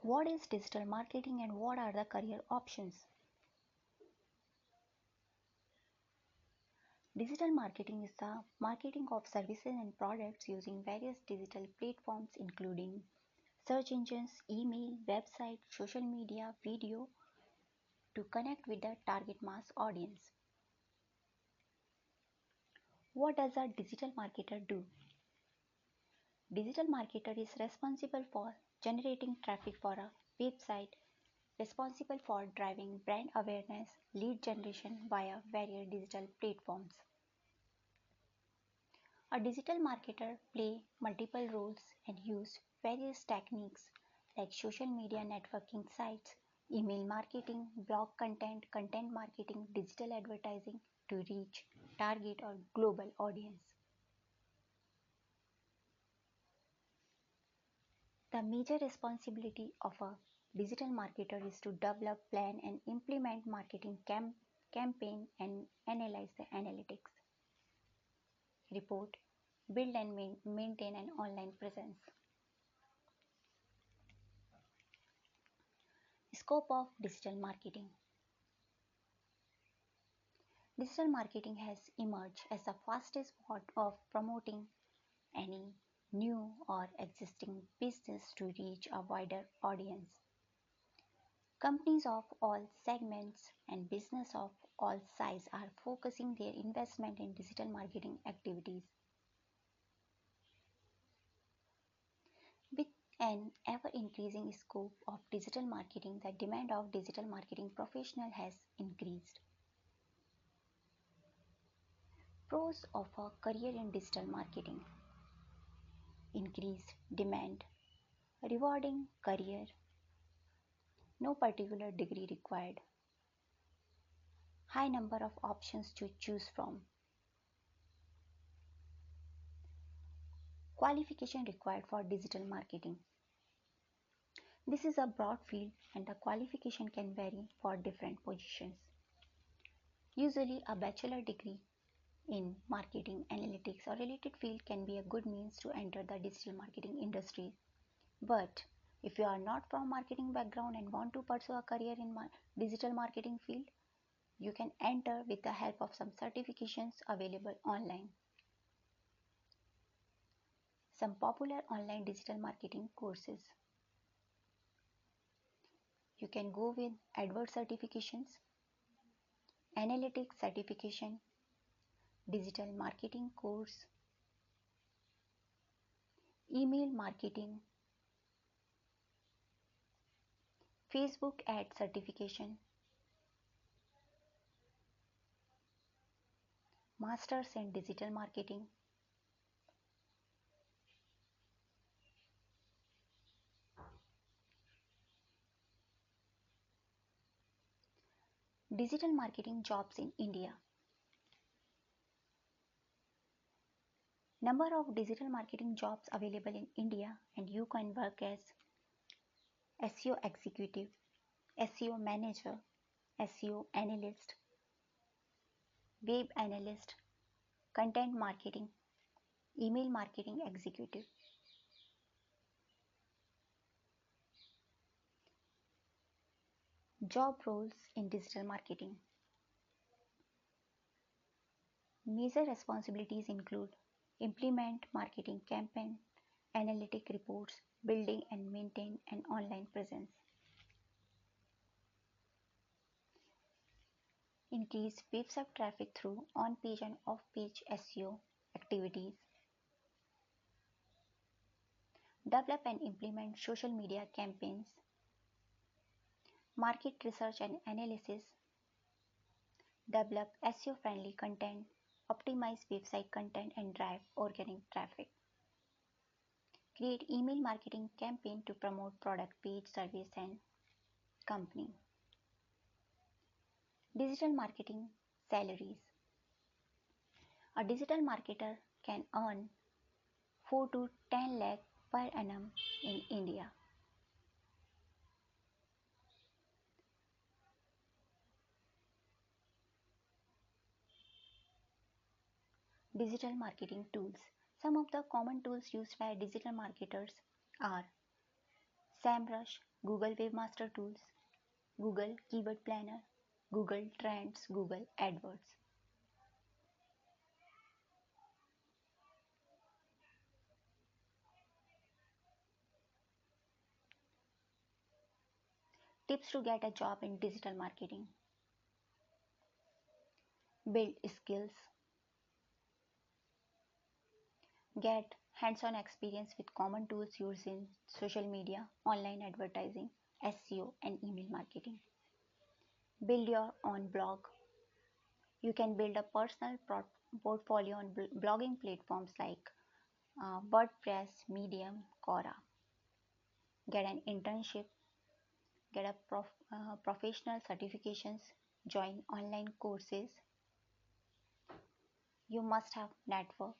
What is digital marketing and what are the career options? Digital marketing is the marketing of services and products using various digital platforms including search engines, email, website, social media, video to connect with the target mass audience. What does a digital marketer do? Digital marketer is responsible for generating traffic for a website, responsible for driving brand awareness, lead generation via various digital platforms. A digital marketer play multiple roles and use various techniques like social media networking sites, email marketing, blog content, content marketing, digital advertising to reach target or global audience. The major responsibility of a digital marketer is to develop, plan and implement marketing campaign and analyze the analytics. Report, build and maintain an online presence. Scope of digital marketing. Digital marketing has emerged as the fastest mode of promoting any new or existing business to reach a wider audience. Companies of all segments and business of all size are focusing their investment in digital marketing activities. With an ever increasing scope of digital marketing, the demand of digital marketing professional has increased. Pros of a career in digital marketing: increased demand, rewarding career, no particular degree required, high number of options to choose from, qualification required for digital marketing. This is a broad field and the qualification can vary for different positions. Usually, a bachelor degree in marketing, analytics, or related field can be a good means to enter the digital marketing industry. But if you are not from marketing background and want to pursue a career in digital marketing field, you can enter with the help of some certifications available online. Some popular online digital marketing courses. You can go with AdWords certifications, analytics certification, digital marketing course, email marketing, Facebook ad certification, masters in digital marketing. Digital marketing jobs in India. Number of digital marketing jobs available in India, and you can work as SEO executive, SEO manager, SEO analyst, web analyst, content marketing, email marketing executive. Job roles in digital marketing. Major responsibilities include implement marketing campaign, analytic reports, building and maintain an online presence. Increase website traffic through on-page and off-page SEO activities. Develop and implement social media campaigns. Market research and analysis. Develop SEO-friendly content. Optimize website content and drive organic traffic. Create email marketing campaign to promote product page, service and company. Digital marketing salaries. A digital marketer can earn 4 to 10 lakh per annum in India. Digital marketing tools. Some of the common tools used by digital marketers are SEMrush, Google Webmaster Tools, Google Keyword Planner, Google Trends, Google AdWords. Tips to get a job in digital marketing. Build skills. Get hands-on experience with common tools used in social media, online advertising, SEO, and email marketing. Build your own blog. You can build a personal portfolio on blogging platforms like WordPress, Medium, Quora. Get an internship. Get a professional certifications. Join online courses. You must have network.